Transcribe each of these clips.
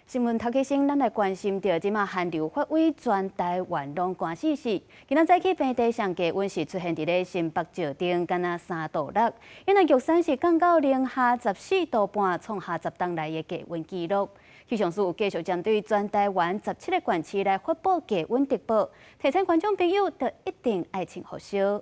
新闻头起先，咱来关心到即马寒流发威，全台湾拢寒死死。今仔早起平地上低温是出现伫咧新北石碇，敢若3°6。因为玉山是降到零下14度半，创下10冬来的低温纪录。气象署继续针对全台湾17个县市来发布低温特报，提醒观众朋友要一定爱穿好少。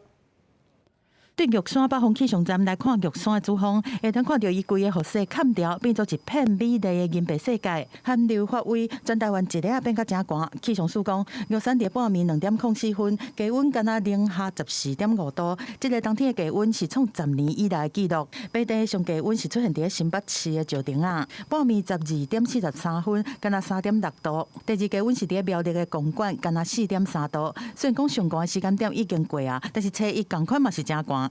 对玉山北风气象站来看玉山的主峰，会当看到伊规个雨势砍掉，变做一片美丽的银白世界。寒流发威，全台湾一日变甲真寒。气象署讲，玉山伫半暝2.04分，低温敢若零下14.5度。这个当天的低温是创10年以来的纪录。平地上低温是出现伫新北市的石碇啊，半暝12.43分，敢若3.6度。第二低温是伫苗栗的公馆，敢若4.3度。虽然讲上寒的时间点已经过啊，但是初一同款嘛是真寒。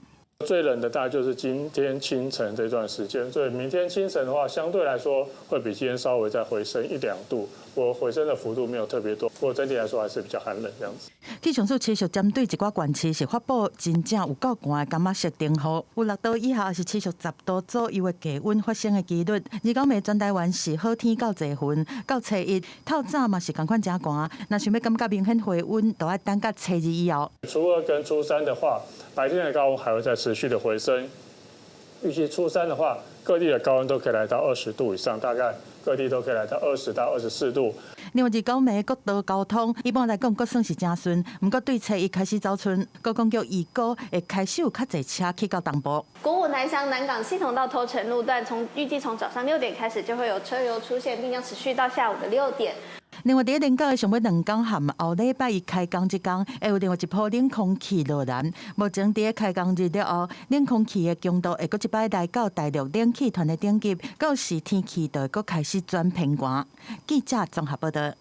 最冷的大概就是今天清晨这段时间，所以明天清晨的话，相对来说会比今天稍微再回升1-2度，我回升的幅度没有特别多，不过整体来说还是比较寒冷这样子。气象署持续针对一寡县市是发布真正有够寒的感觉设定号，有6度以下是持续10度左右的低温发生的几率。而讲暝全台湾是好天到济云，到初一透早嘛是同款真寒，若想要感觉明显回温，都要等到初2以后。初2跟初3的话，白天的高温还会再持续的回升，预计初3的话，各地的高温都可以来到20度以上，大概各地都可以来到20到24度。另外，讲暝国道交通一般来讲，阁算是真顺，不过对初一开始走春，高公局预估会开始有较侪车去到东部。国五南向南港系统到头城路段，预计从早上6点开始就会有车流出现，并将持续到下午的6点。另外，伫连假的上尾2天和后礼拜一开工这天，会有另外一波冷空气落南。目前伫开工日了后，冷空气的强度会阁一摆来到大陆冷气团的顶级，到时天气就会阁开始转偏寒。记者综合报道。